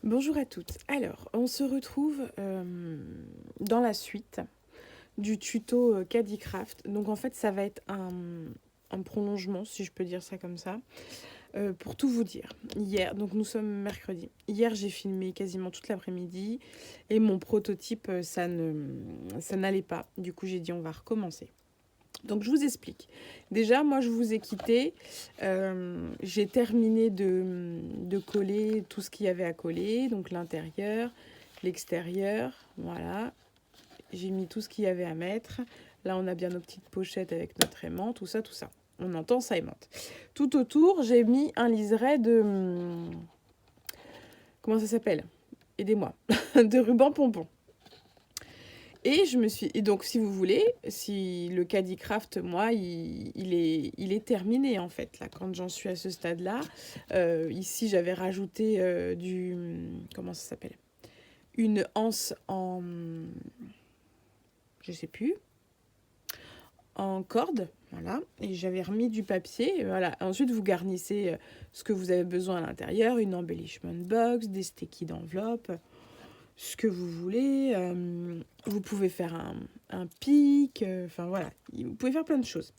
Bonjour à toutes. Alors, on se retrouve dans la suite du tuto Caddycraft. Donc en fait, ça va être un prolongement, si je peux dire ça comme ça. Pour tout vous dire, hier, donc nous sommes mercredi. Hier, j'ai filmé quasiment toute l'après-midi et mon prototype, ça n'allait pas. Du coup, j'ai dit on va recommencer. Donc je vous explique. Déjà, moi je vous ai quitté. J'ai terminé de coller tout ce qu'il y avait à coller. Donc l'intérieur, l'extérieur. Voilà. J'ai mis tout ce qu'il y avait à mettre. Là, on a bien nos petites pochettes avec notre aimant. Tout ça, tout ça. On entend, ça aimante. Tout autour, j'ai mis un liseré de... Comment ça s'appelle? Aidez-moi. De ruban pompon. Et je me suis. Et donc, si vous voulez, si le Caddycraft, moi, il est terminé en fait. Là, quand j'en suis à ce stade-là, ici, j'avais rajouté du. Comment ça s'appelle? Une anse en. Je sais plus. En corde. Voilà. Et j'avais remis du papier. Et voilà. Ensuite, vous garnissez ce que vous avez besoin à l'intérieur, une embellishment box, des sticky d'enveloppe, ce que vous voulez. Vous pouvez faire un pic, enfin voilà, vous pouvez faire plein de choses.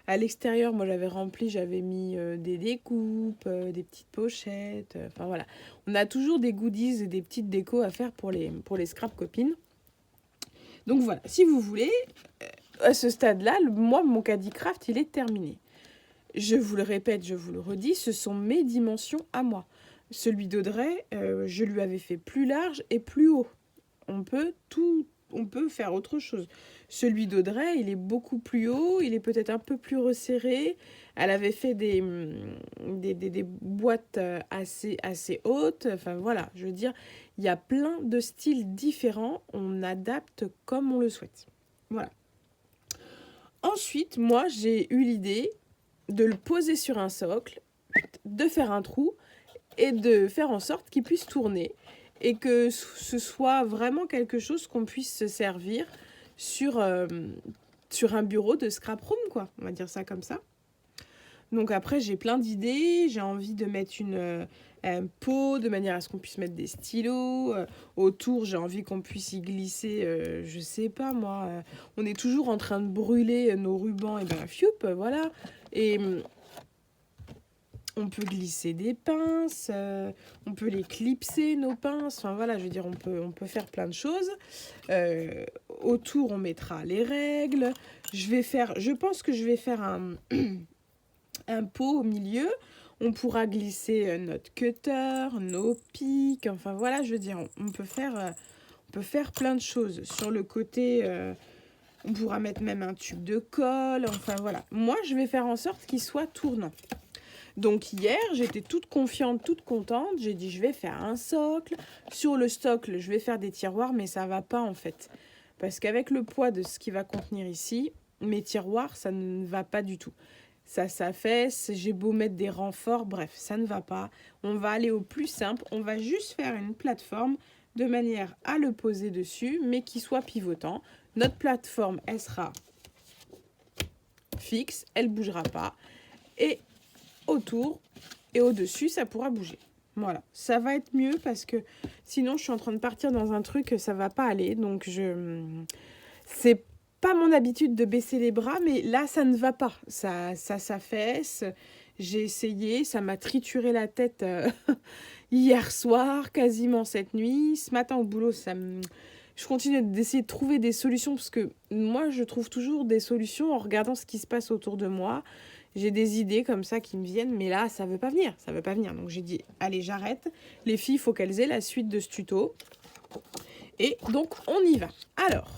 À l'extérieur, moi j'avais rempli, j'avais mis des découpes, des petites pochettes, enfin voilà. On a toujours des goodies et des petites décos à faire pour les scrap copines. Donc voilà, si vous voulez, à ce stade-là, moi mon Caddycraft, il est terminé. Je vous le répète, je vous le redis, ce sont mes dimensions à moi. Celui d'Audrey, je lui avais fait plus large et plus haut. On peut faire autre chose. Celui d'Audrey, il est beaucoup plus haut, il est peut-être un peu plus resserré. Elle avait fait des boîtes assez hautes. Enfin voilà, je veux dire, il y a plein de styles différents. On adapte comme on le souhaite. Voilà. Ensuite, moi, j'ai eu l'idée de le poser sur un socle, de faire un trou et de faire en sorte qu'il puisse tourner et que ce soit vraiment quelque chose qu'on puisse se servir sur, sur un bureau de scrap room, quoi. On va dire ça comme ça. Donc après, j'ai plein d'idées. J'ai envie de mettre un pot de manière à ce qu'on puisse mettre des stylos. Autour, j'ai envie qu'on puisse y glisser, je sais pas moi. On est toujours en train de brûler nos rubans, et ben fioup, voilà. Et on peut glisser des pinces, on peut les clipser, nos pinces. Enfin voilà, je veux dire, on peut faire plein de choses. Autour, on mettra les règles. Je pense que je vais faire un pot au milieu. On pourra glisser notre cutter, nos pics. Enfin voilà, je veux dire, on peut faire plein de choses. Sur le côté, on pourra mettre même un tube de colle. Enfin voilà. Moi, je vais faire en sorte qu'il soit tournant. Donc hier, j'étais toute confiante, toute contente. J'ai dit, je vais faire un socle. Sur le socle, je vais faire des tiroirs, mais ça va pas en fait. Parce qu'avec le poids de ce qui va contenir ici, mes tiroirs, ça ne va pas du tout. Ça s'affaisse, j'ai beau mettre des renforts, bref, ça ne va pas. On va aller au plus simple, on va juste faire une plateforme de manière à le poser dessus, mais qui soit pivotant. Notre plateforme, elle sera fixe, elle ne bougera pas. Et autour et au-dessus, ça pourra bouger. Voilà, ça va être mieux parce que sinon, je suis en train de partir dans un truc, ça va pas aller. Donc, c'est pas mon habitude de baisser les bras, mais là, ça ne va pas. Ça s'affaisse. J'ai essayé, ça m'a trituré la tête hier soir, quasiment cette nuit. Ce matin au boulot, je continue d'essayer de trouver des solutions parce que moi, je trouve toujours des solutions en regardant ce qui se passe autour de moi. J'ai des idées comme ça qui me viennent, mais là, ça veut pas venir. Ça veut pas venir. Donc, j'ai dit, allez, j'arrête. Les filles, il faut qu'elles aient la suite de ce tuto. Et donc, on y va. Alors,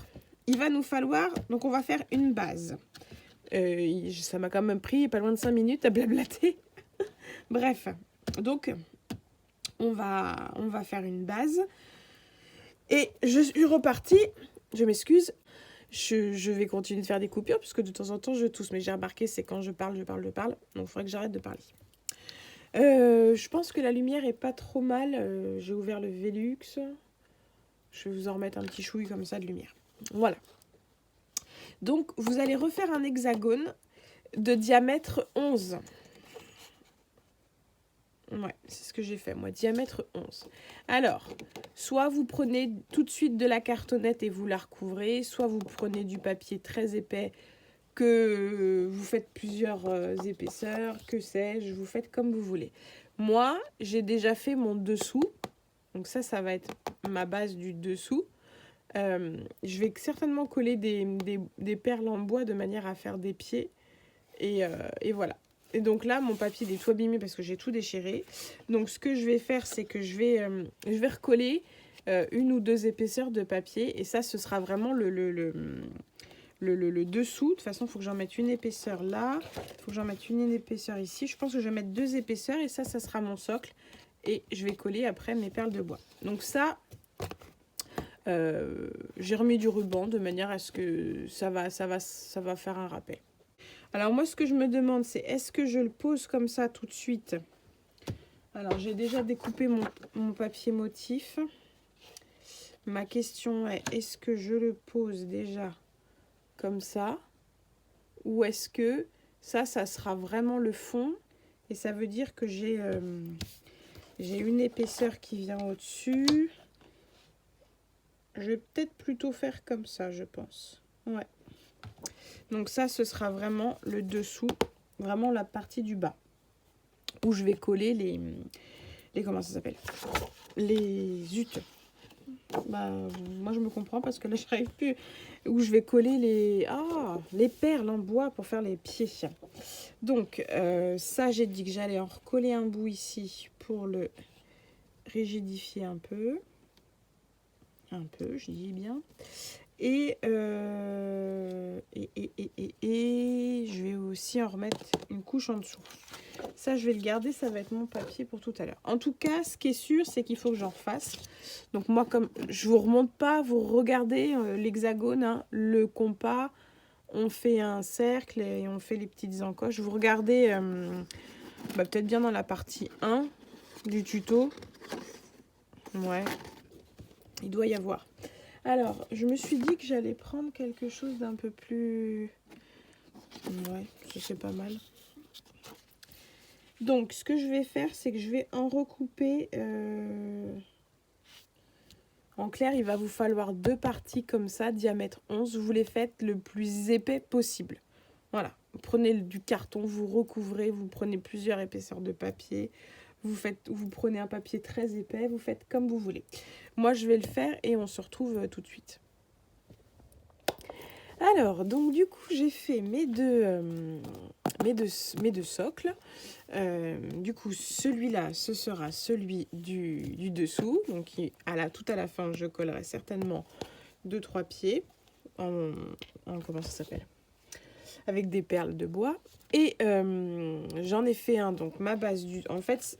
il va nous falloir... Donc, on va faire une base. Ça m'a quand même pris pas loin de 5 minutes à blablater. Bref. Donc, on va faire une base. Et je suis repartie. Je m'excuse. Je vais continuer de faire des coupures, puisque de temps en temps, je tousse. Mais j'ai remarqué, c'est quand je parle. Donc, il faudrait que j'arrête de parler. Je pense que la lumière est pas trop mal. J'ai ouvert le Velux. Je vais vous en remettre un petit chouille comme ça de lumière. Voilà. Donc, vous allez refaire un hexagone de diamètre 11. Ouais, c'est ce que j'ai fait, moi, diamètre 11. Alors, soit vous prenez tout de suite de la cartonnette et vous la recouvrez, soit vous prenez du papier très épais que vous faites plusieurs épaisseurs, que sais-je, vous faites comme vous voulez. Moi, j'ai déjà fait mon dessous, donc ça va être ma base du dessous. Je vais certainement coller des perles en bois de manière à faire des pieds, et voilà. Et donc là, mon papier il est tout abîmé parce que j'ai tout déchiré. Donc ce que je vais faire, c'est que je vais recoller une ou deux épaisseurs de papier. Et ça, ce sera vraiment le dessous. De toute façon, il faut que j'en mette une épaisseur là. Il faut que j'en mette une épaisseur ici. Je pense que je vais mettre deux épaisseurs et ça sera mon socle. Et je vais coller après mes perles de bois. Donc ça, j'ai remis du ruban de manière à ce que ça va faire un rappel. Alors moi, ce que je me demande, c'est est-ce que je le pose comme ça tout de suite? Alors, j'ai déjà découpé mon papier motif. Ma question est, est-ce que je le pose déjà comme ça? Ou est-ce que ça sera vraiment le fond? Et ça veut dire que j'ai une épaisseur qui vient au-dessus. Je vais peut-être plutôt faire comme ça, je pense. Ouais. Donc ça, ce sera vraiment le dessous, vraiment la partie du bas, où je vais coller les comment ça s'appelle? Les utes. Bah, moi, je me comprends parce que là, je n'arrive plus. Où je vais coller les perles en bois pour faire les pieds. Donc, ça, j'ai dit que j'allais en recoller un bout ici pour le rigidifier un peu. Un peu, je dis bien. Et je vais aussi en remettre une couche en dessous. Ça, je vais le garder, ça va être mon papier pour tout à l'heure. En tout cas, ce qui est sûr, c'est qu'il faut que j'en refasse. Donc moi, comme je vous remonte pas, vous regardez l'hexagone, hein, le compas, on fait un cercle et on fait les petites encoches. Vous regardez peut-être bien dans la partie 1 du tuto. Ouais, il doit y avoir. Alors, je me suis dit que j'allais prendre quelque chose d'un peu plus... Ouais, ça c'est pas mal. Donc, ce que je vais faire, c'est que je vais en recouper... En clair, il va vous falloir deux parties comme ça, diamètre 11. Vous les faites le plus épais possible. Voilà. Vous prenez du carton, vous recouvrez, vous prenez plusieurs épaisseurs de papier. Vous prenez un papier très épais, vous faites comme vous voulez. Moi, je vais le faire et on se retrouve tout de suite. Alors, donc du coup, j'ai fait mes deux socles. Du coup, celui-là, ce sera celui du dessous. Donc, tout à la fin, je collerai certainement 2-3 pieds en comment ça s'appelle? Avec des perles de bois. Et j'en ai fait un, donc ma base en fait,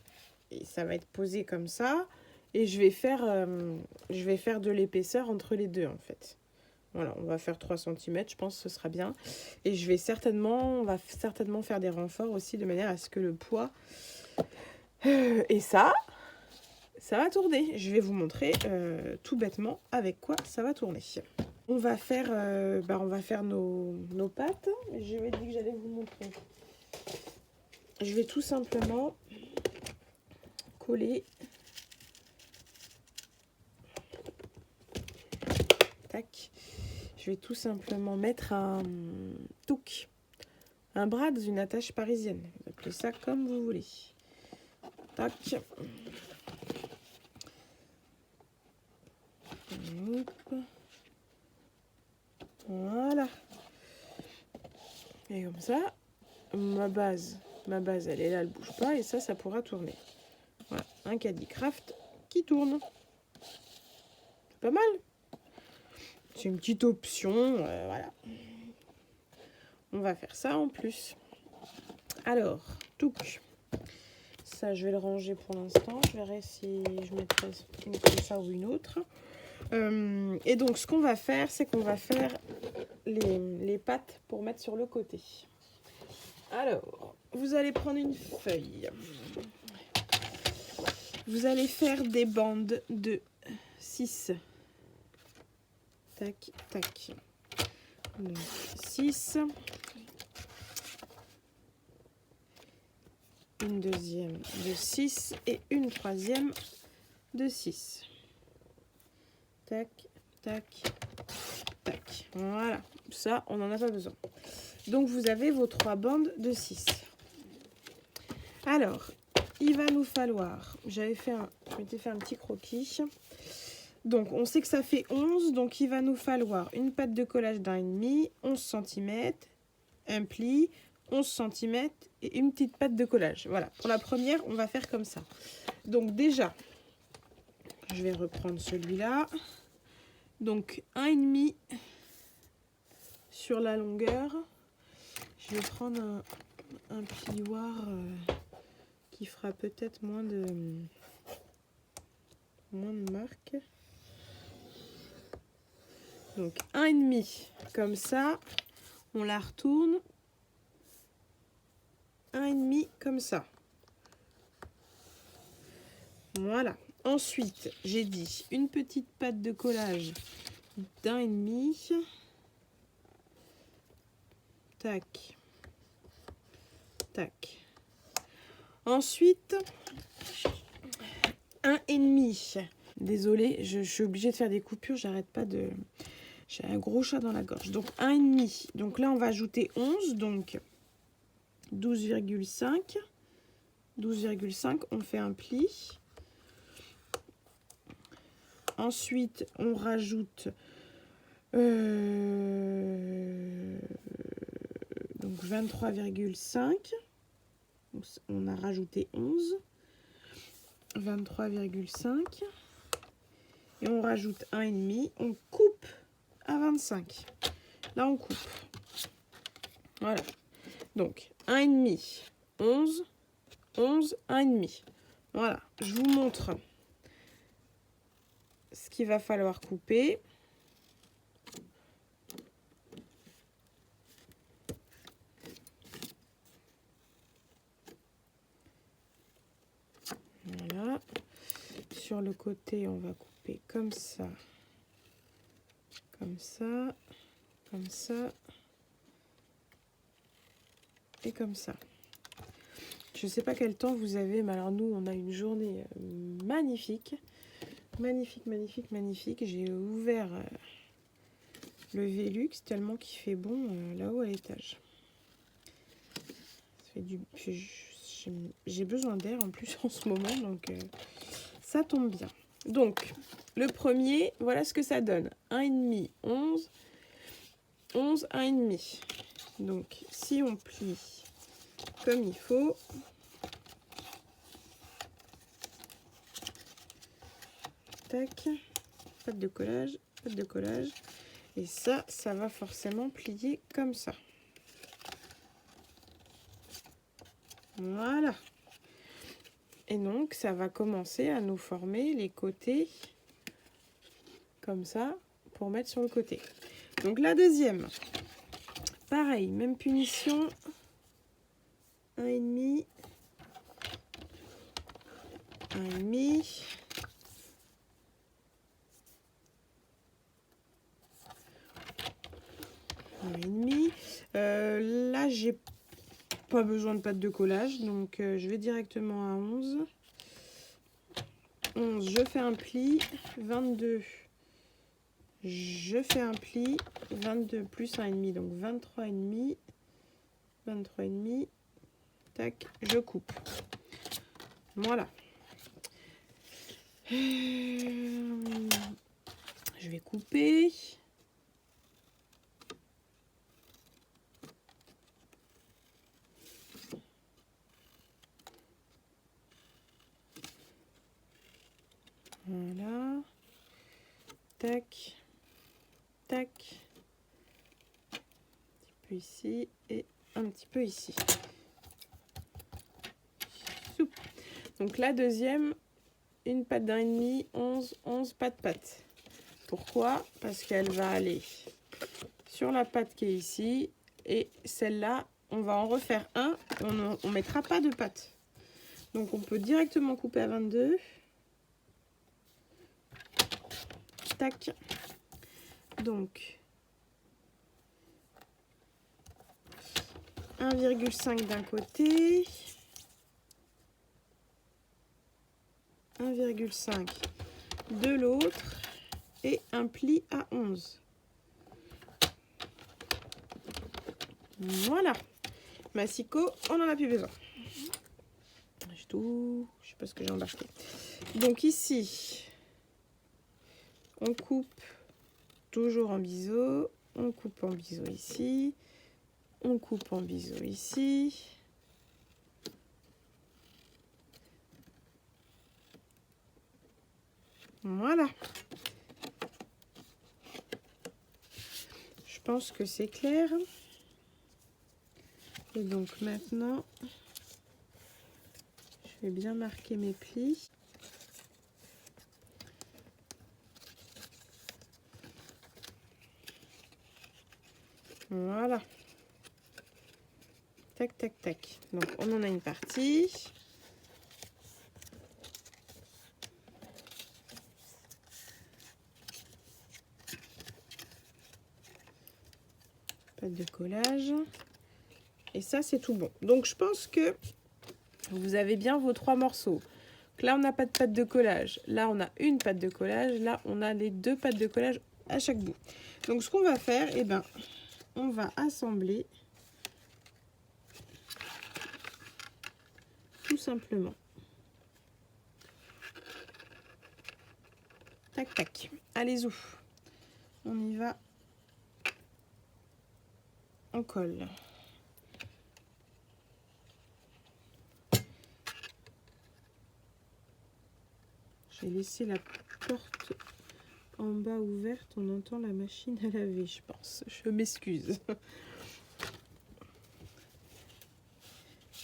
ça va être posé comme ça. Et je vais faire de l'épaisseur entre les deux, en fait. Voilà, on va faire 3 cm, je pense que ce sera bien. Et on va certainement faire des renforts aussi, de manière à ce que le poids... et ça va tourner. Je vais vous montrer tout bêtement avec quoi ça va tourner. On va faire, nos pâtes. Je vais dire que j'allais vous montrer. Je vais tout simplement coller. Tac. Je vais tout simplement mettre un touc, un bras dans une attache parisienne. Vous appelez ça comme vous voulez. Tac. Hop. Voilà. Et comme ça, ma base, elle est là, elle bouge pas. Et ça pourra tourner. Voilà, un caddie craft qui tourne. C'est pas mal. C'est une petite option, voilà. On va faire ça en plus. Alors, touc. Ça, je vais le ranger pour l'instant. Je verrai si je mettrai une comme ça ou une autre. Et donc, ce qu'on va faire, c'est qu'on va faire les pattes pour mettre sur le côté. Alors, vous allez prendre une feuille. Vous allez faire des bandes de 6. Tac, tac. Donc, 6. une deuxième de 6 et une troisième de 6. Tac, tac, tac. Voilà, ça, on n'en a pas besoin. Donc, vous avez vos 3 bandes de 6. Alors, il va nous falloir... je m'étais fait un petit croquis. Donc, on sait que ça fait 11. Donc, il va nous falloir une patte de collage d'1,5, 11 cm, un pli, 11 cm et une petite patte de collage. Voilà, pour la première, on va faire comme ça. Donc, déjà, je vais reprendre celui-là. Donc, 1,5 sur la longueur. Je vais prendre un plioir qui fera peut-être moins de marques. Donc 1,5 comme ça, on la retourne. 1,5 comme ça. Voilà. Ensuite, j'ai dit une petite patte de collage d'1,5. Tac. Tac. Ensuite, 1,5. Désolée, je suis obligée de faire des coupures, j'arrête pas de... J'ai un gros chat dans la gorge. Donc 1,5. Donc là, on va ajouter 11, donc 12,5. 12,5, on fait un pli. Ensuite, on rajoute donc 23,5. On a rajouté 11. 23,5. Et on rajoute 1,5. On coupe à 25. Là, on coupe. Voilà. Donc, 1,5, 11, 11, 1,5. Voilà. Je vous montre ce qu'il va falloir couper. Voilà. Sur le côté, on va couper comme ça. Comme ça. Comme ça. Et comme ça. Je ne sais pas quel temps vous avez, mais alors nous, on a une journée magnifique. Magnifique, magnifique, magnifique. J'ai ouvert le Velux tellement qu'il fait bon là-haut à l'étage. J'ai besoin d'air en plus en ce moment, donc ça tombe bien. Donc, le premier, voilà ce que ça donne. 1,5, 11, 11, 1,5. Donc, si on plie comme il faut, tac, patte de collage, patte de collage, et ça va forcément plier comme ça. Voilà. Et donc, ça va commencer à nous former les côtés comme ça pour mettre sur le côté. Donc, la deuxième, pareil, même punition. 1,5, 1,5. Là, j'ai pas besoin de pâte de collage, donc je vais directement à 11. 11, je fais un pli. 22, je fais un pli. 22 plus 1,5, donc 23,5. 23,5. Tac, je coupe. Voilà. Je vais couper. Voilà. Tac. Tac. Un petit peu ici et un petit peu ici. Soup. Donc la deuxième, une patte d'1,5, 11, 11, patte. Pourquoi? Parce qu'elle va aller sur la patte qui est ici. Et celle-là, on va en refaire un. On ne mettra pas de patte. Donc on peut directement couper à 22. Tac. Donc 1,5 d'un côté. 1,5 de l'autre et un pli à 11. Voilà. Massicot, on n'en a plus besoin. Je sais pas ce que j'ai embarqué. Donc ici, on coupe toujours en biseau. On coupe en biseau ici. On coupe en biseau ici. Voilà. Je pense que c'est clair. Et donc maintenant, je vais bien marquer mes plis. Voilà. Tac, tac, tac. Donc on en a une partie. Pâte de collage. Et ça, c'est tout bon. Donc je pense que vous avez bien vos 3 morceaux. Donc là, on n'a pas de pâte de collage. Là, on a une pâte de collage. Là, on a les 2 pâtes de collage à chaque bout. Donc ce qu'on va faire, eh ben, on va assembler tout simplement. Tac, tac. Allez-y. On y va. On colle. J'ai laissé la porte en bas ouverte. On entend la machine à laver, je pense. Je m'excuse.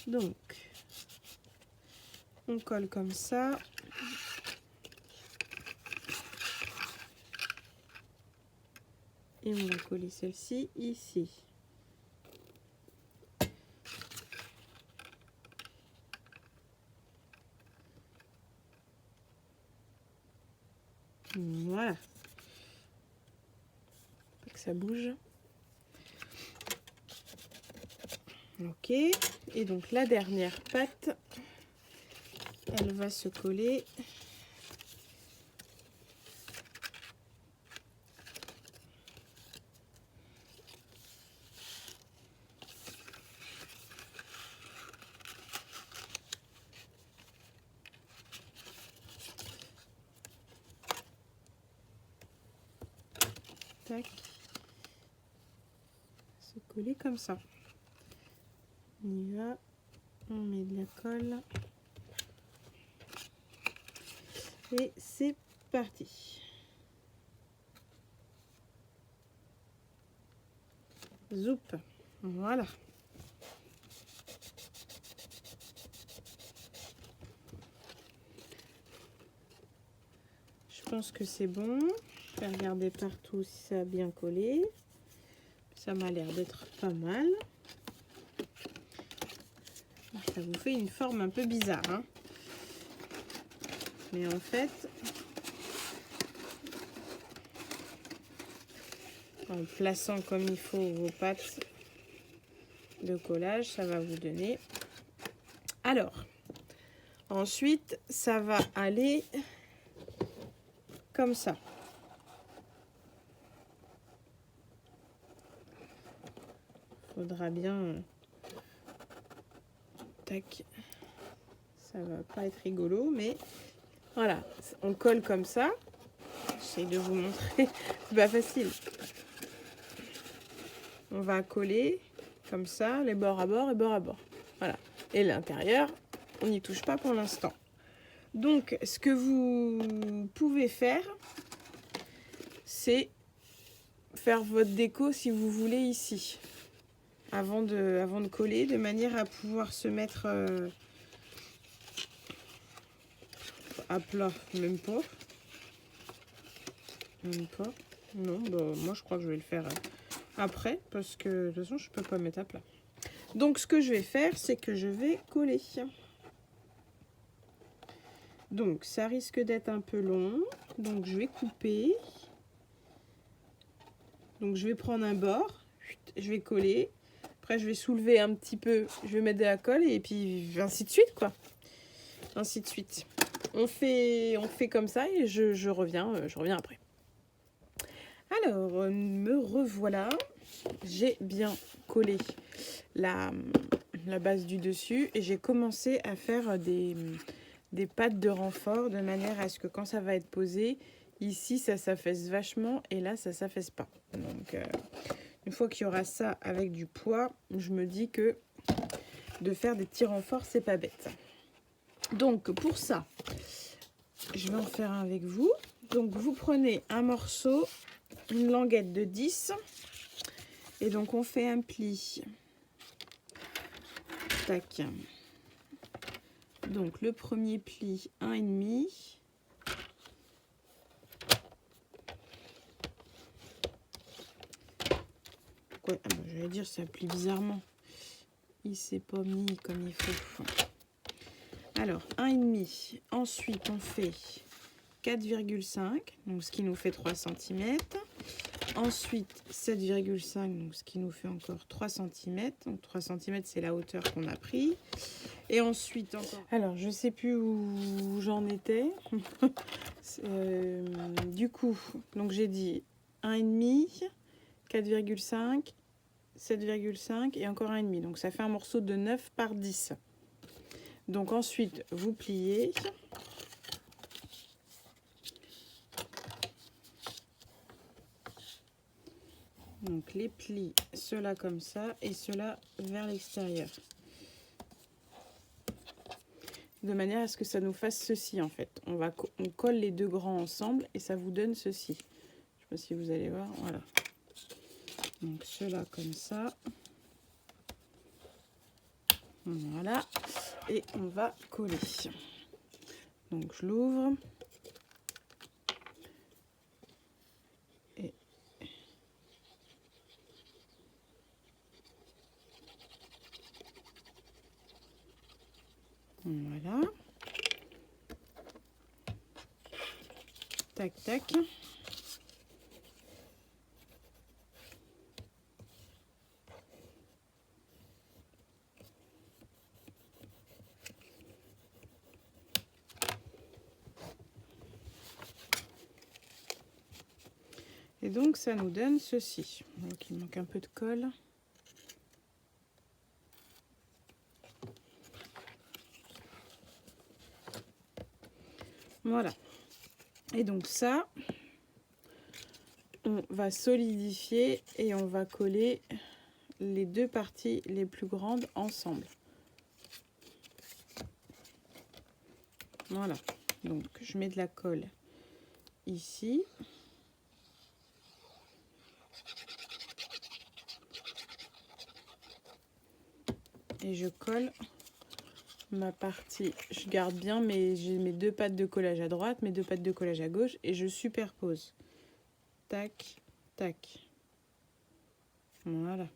Donc, on colle comme ça. Et on va coller celle-ci ici. Voilà. Faut que ça bouge. Ok. Et donc la dernière pâte, elle va se coller. Tac. Se coller comme ça. On y va. On met de la colle. Et c'est parti. Zoup. Voilà. Je pense que c'est bon. Je vais regarder partout si ça a bien collé. Ça m'a l'air d'être pas mal. Ça vous fait une forme un peu bizarre, hein. Mais en fait, en plaçant comme il faut vos pâtes de collage, ça va vous donner. Alors, ensuite, ça va aller comme ça. Faudra bien... Tac. Ça va pas être rigolo, mais voilà. On colle comme ça. J'essaie de vous montrer. C'est pas facile. On va coller comme ça, les bords à bord et bord à bord. Voilà. Et l'intérieur, on n'y touche pas pour l'instant. Donc, ce que vous pouvez faire, c'est faire votre déco si vous voulez ici. Avant de coller, de manière à pouvoir se mettre à plat. Même pas. Même pas. Non, bah, moi je crois que je vais le faire après, parce que de toute façon je peux pas mettre à plat. Donc ce que je vais faire, c'est que je vais coller. Donc ça risque d'être un peu long, donc je vais couper. Donc je vais prendre un bord, je vais coller. Après je vais soulever un petit peu, je vais mettre de la colle et puis ainsi de suite quoi. Ainsi de suite. on fait comme ça et je reviens après. Alors, me revoilà. J'ai bien collé la base du dessus et j'ai commencé à faire des pattes de renfort de manière à ce que quand ça va être posé, ici ça s'affaisse vachement et là ça s'affaisse pas. Donc une fois qu'il y aura ça avec du poids, je me dis que de faire des petits renforts c'est pas bête. Donc pour ça, je vais en faire un avec vous. Donc vous prenez un morceau, une languette de 10 et donc on fait un pli. Tac. Donc le premier pli 1,5. Pourquoi j'allais dire ça plie bizarrement. Il s'est pas mis comme il faut. Alors 1,5. Ensuite on fait 4,5, donc ce qui nous fait 3 cm. Ensuite 7,5, donc ce qui nous fait encore 3 cm. Donc 3 cm c'est la hauteur qu'on a pris. Et ensuite encore. Alors je sais plus où j'en étais. Du coup, donc j'ai dit 1,5, 4,5, 7,5 et encore 1,5. Donc ça fait un morceau de 9 par 10. Donc ensuite vous pliez. Donc les plis, ceux-là comme ça et ceux-là vers l'extérieur. De manière à ce que ça nous fasse ceci en fait. On colle les deux grands ensemble et ça vous donne ceci. Je ne sais pas si vous allez voir, voilà. Donc ceux-là comme ça. Voilà. Et on va coller. Donc je l'ouvre. Voilà. Tac, tac. Et donc ça nous donne ceci. Donc il manque un peu de colle. Voilà. Et donc ça, on va solidifier et on va coller les deux parties les plus grandes ensemble. Voilà. Donc je mets de la colle ici. Et je colle ma partie. Je garde bien, mais j'ai mes deux pattes de collage à droite, mes deux pattes de collage à gauche et je superpose. Tac, tac. Voilà.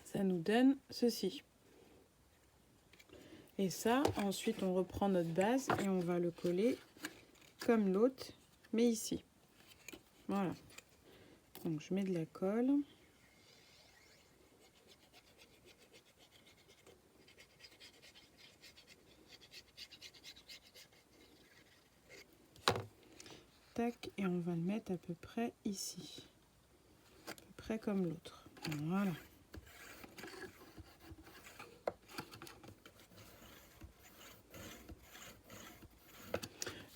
Ça nous donne ceci. Et ça, ensuite, on reprend notre base et on va le coller comme l'autre, mais ici. Voilà. Donc, je mets de la colle. Tac, et on va le mettre à peu près ici. À peu près comme l'autre. Voilà.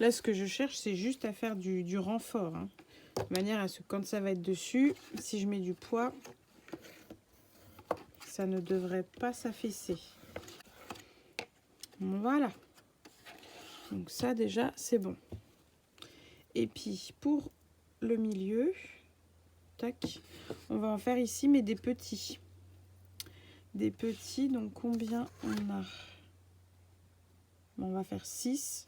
Là, ce que je cherche, c'est juste à faire du renfort. Hein, de manière à ce que quand ça va être dessus, si je mets du poids, ça ne devrait pas s'affaisser. Voilà. Donc ça, déjà, c'est bon. Et puis, pour le milieu, tac, on va en faire ici, mais des petits. Des petits, donc combien on a? On va faire 6.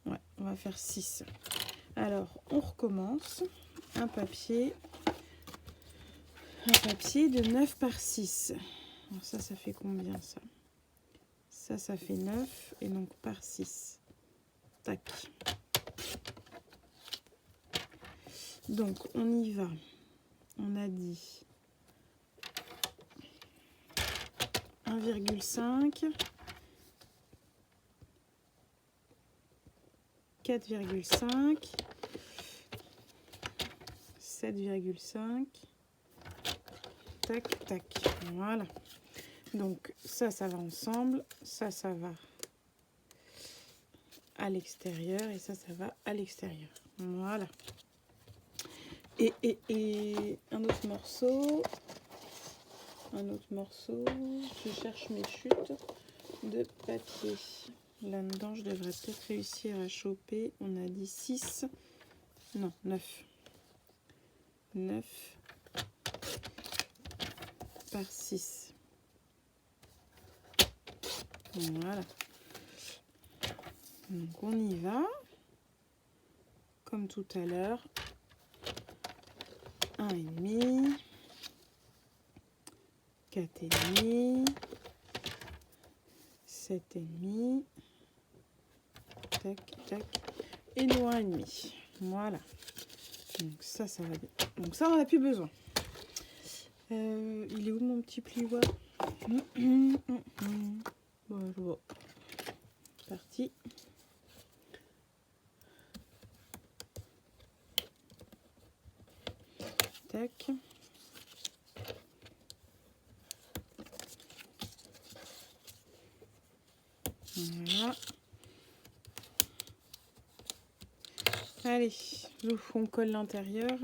Ouais, on va faire 6. Alors, on recommence. Un papier de 9 par 6. Alors ça fait combien ça? Ça fait 9 et donc par 6. Tac. Donc on y va. On a dit 1,5, 4,5, 7,5. Tac, tac. Voilà. Donc ça va ensemble. Ça va à l'extérieur et ça va à l'extérieur. Voilà. Et un autre morceau. Je cherche mes chutes de papier. Là-dedans, je devrais peut-être réussir à choper. On a dit 6. Non, 9. 9 par 6. Voilà. Donc on y va. Comme tout à l'heure. 1,5. 4,5. 7,5. Tac, tac. Et nous 1,5. Voilà. Donc ça va bien. Donc ça, on n'a plus besoin. Il est où mon petit plioir? Bon, je vois. Parti. Tac. Voilà. Allez, on colle l'intérieur.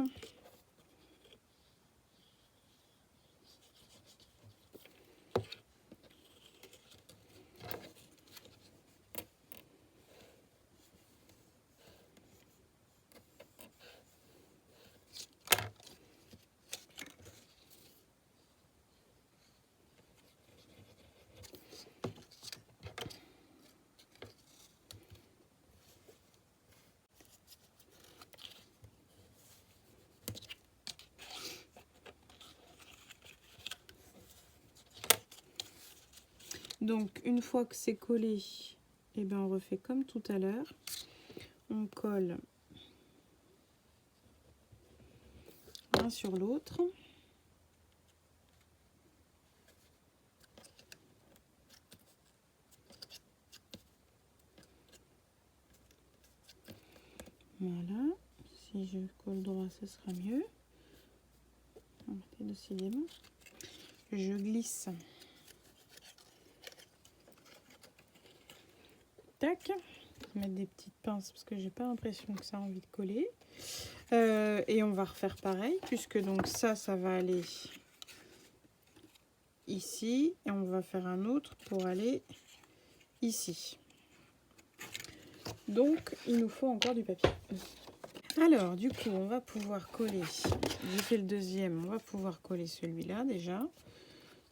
Donc, une fois que c'est collé, eh ben, on refait comme tout à l'heure. On colle l'un sur l'autre. Voilà. Si je colle droit, ce sera mieux. Décidément. Je glisse. Tac. Mettre des petites pinces parce que j'ai pas l'impression que ça a envie de coller. Et on va refaire pareil puisque donc ça va aller ici et on va faire un autre pour aller ici. Donc il nous faut encore du papier. Alors du coup on va pouvoir coller. J'ai fait le deuxième, on va pouvoir coller celui-là déjà.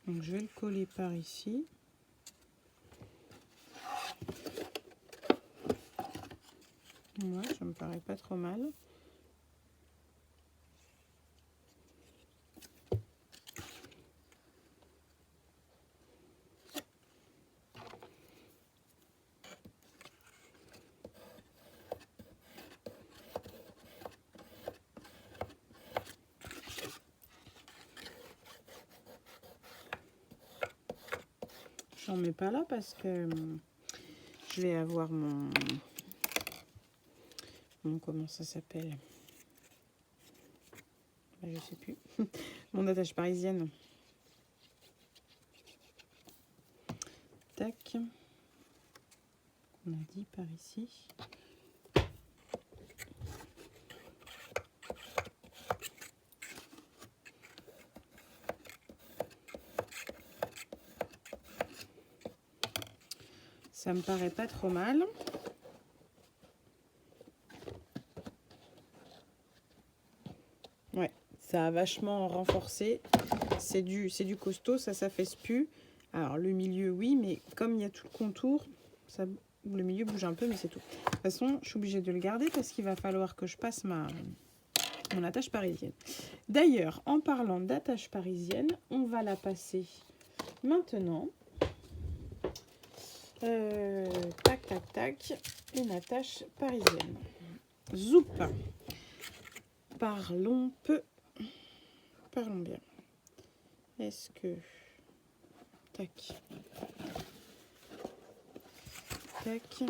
Donc je vais le coller par ici. Ouais, ça me paraît pas trop mal. J'en mets pas là parce que je vais avoir mon comment ça s'appelle, je sais plus, mon attache parisienne. Tac, on a dit par ici. Ça me paraît pas trop mal. Ouais, ça a vachement renforcé. C'est du costaud, ça s'affaisse plus. Alors le milieu, oui, mais comme il y a tout le contour, ça, le milieu bouge un peu, mais c'est tout. De toute façon, je suis obligée de le garder parce qu'il va falloir que je passe mon attache parisienne. D'ailleurs, en parlant d'attache parisienne, on va la passer Maintenant, tac, tac, tac, une attache parisienne. Zoup. Parlons peu. Parlons bien. Est-ce que... Tac. Tac.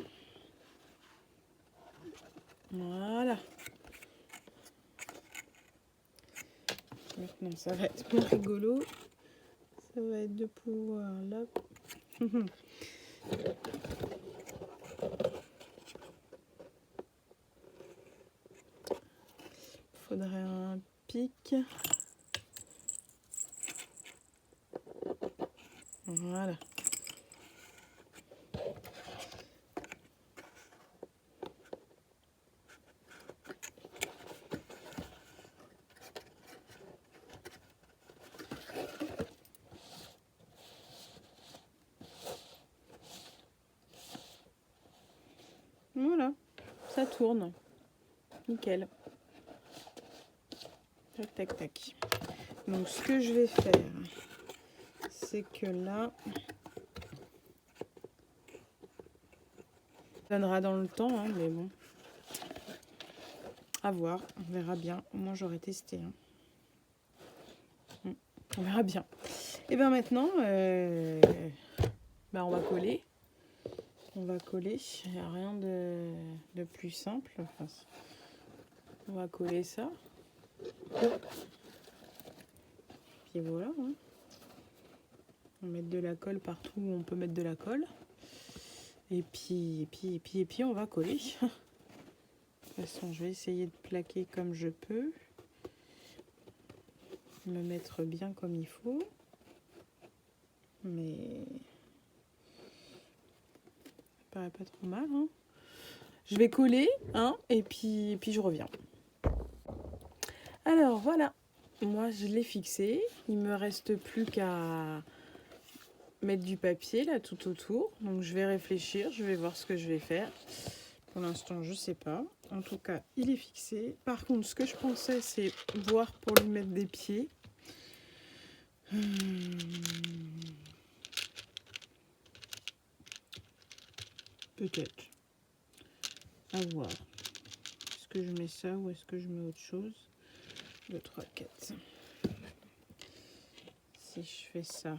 Voilà. Maintenant, ça va être plus rigolo. Ça va être de pouvoir là. Faudrait un pic. Voilà. Voilà, ça tourne. Nickel. Tac, tac, tac. Donc, ce que je vais faire, c'est que là, ça donnera dans le temps, hein, mais bon. À voir, on verra bien. Au moins, j'aurais testé. Hein. On verra bien. Et bien maintenant, on va coller. On va coller. Il n'y a rien de plus simple. Enfin, on va coller ça. Puis voilà. Hein. On va mettre de la colle partout où on peut mettre de la colle. Et puis on va coller. De toute façon, je vais essayer de plaquer comme je peux. Me mettre bien comme il faut. Mais ça paraît pas trop mal. Hein. Je vais coller, hein, et puis je reviens. Alors voilà, moi je l'ai fixé. Il me reste plus qu'à mettre du papier là tout autour. Donc je vais réfléchir, je vais voir ce que je vais faire. Pour l'instant, je sais pas. En tout cas, il est fixé. Par contre, ce que je pensais, c'est voir pour lui mettre des pieds. Peut-être. À voir. Est-ce que je mets ça ou est-ce que je mets autre chose? 2, 3, 4. Si je fais ça.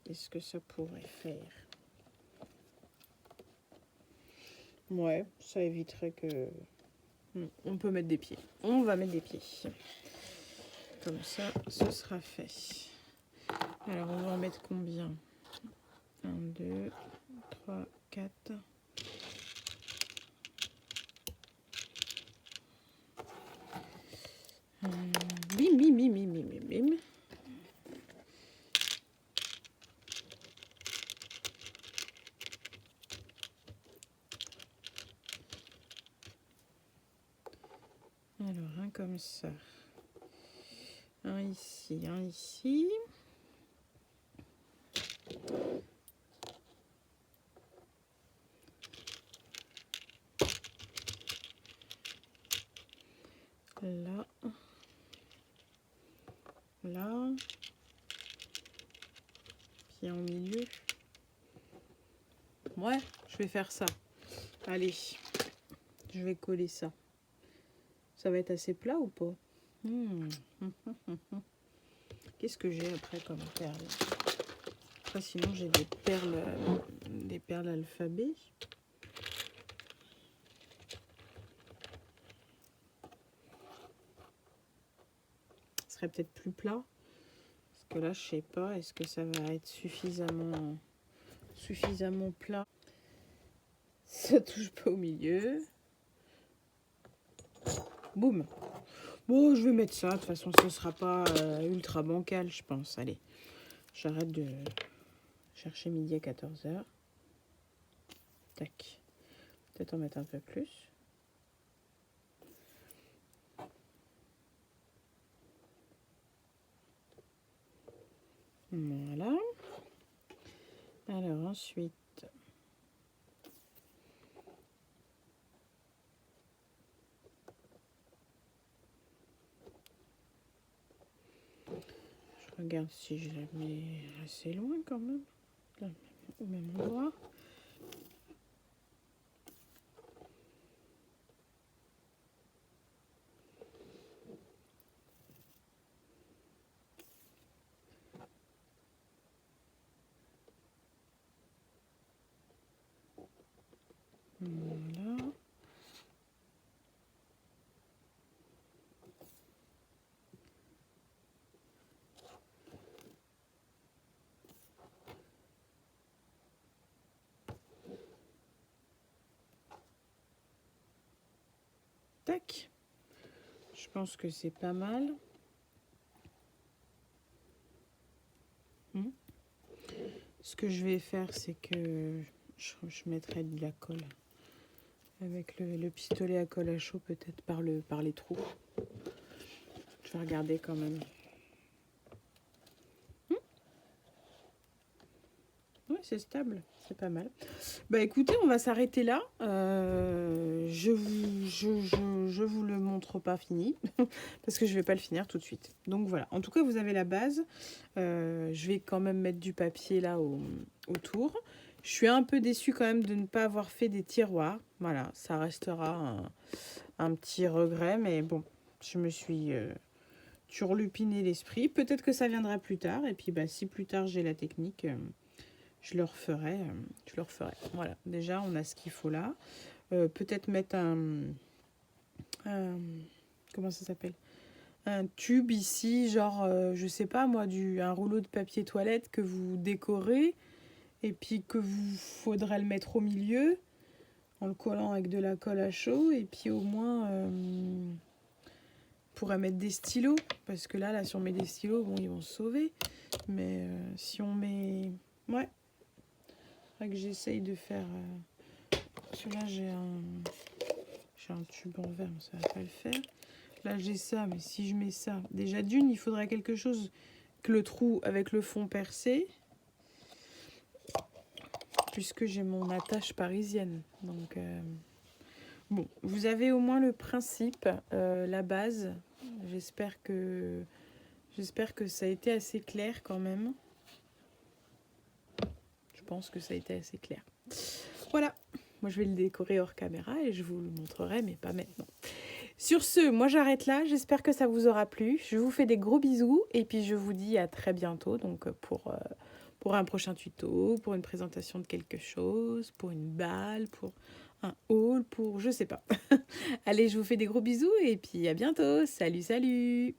Qu'est-ce que ça pourrait faire? Ouais, ça éviterait que... On peut mettre des pieds. On va mettre des pieds. Comme ça, ce sera fait. Alors, on va en mettre combien? 1, 2, 3, 4. Bim, bim, bim, bim, bim, bim. Alors, un comme ça. Un ici, un ici. Là. Là. Puis en milieu. Ouais, je vais faire ça. Allez, je vais coller ça. Ça va être assez plat ou pas? Qu'est-ce que j'ai après comme perles? Après, sinon, j'ai des perles alphabet. Ce serait peut-être plus plat. Parce que là, je sais pas, est-ce que ça va être suffisamment plat? Ça touche pas au milieu. Boum. Bon, je vais mettre ça. De toute façon, ce sera pas ultra bancal, je pense. Allez, j'arrête de chercher midi à 14h. Tac. Peut-être en mettre un peu plus. Voilà. Alors ensuite, regarde si je la mets assez loin quand même. Là, au même endroit. Voilà. Tac. Je pense que c'est pas mal. Ce que je vais faire, c'est que je mettrai de la colle avec le pistolet à colle à chaud, peut-être par les trous. Je vais regarder quand même. Oui, c'est stable, c'est pas mal. Bah écoutez, on va s'arrêter là. Je vous le montre pas fini parce que je vais pas le finir tout de suite. Donc voilà. En tout cas, vous avez la base. Je vais quand même mettre du papier là autour. Je suis un peu déçue quand même de ne pas avoir fait des tiroirs. Voilà, ça restera un petit regret, mais bon, je me suis turlupiné l'esprit. Peut-être que ça viendra plus tard. Et puis bah si plus tard j'ai la technique. Je le referai. Voilà, déjà on a ce qu'il faut là. Peut-être mettre comment ça s'appelle, un tube ici, genre je sais pas moi, un rouleau de papier toilette que vous décorez et puis que vous faudrait le mettre au milieu en le collant avec de la colle à chaud, et puis au moins on pourrait mettre des stylos, parce que là si on met des stylos, bon ils vont se sauver, mais si on met, ouais, que j'essaye de faire parce que là j'ai un tube en verre, ça va pas le faire. Là j'ai ça, mais si je mets ça, déjà d'une il faudrait quelque chose que le trou avec le fond percé, puisque j'ai mon attache parisienne. Donc bon, vous avez au moins le principe, la base. J'espère que ça a été assez clair quand même. Je pense que ça a été assez clair. Voilà, moi je vais le décorer hors caméra et je vous le montrerai, mais pas maintenant. Sur ce, moi j'arrête là, j'espère que ça vous aura plu. Je vous fais des gros bisous et puis je vous dis à très bientôt, donc pour un prochain tuto, pour une présentation de quelque chose, pour une balle, pour un haul, pour je sais pas. Allez, je vous fais des gros bisous et puis à bientôt. Salut, salut!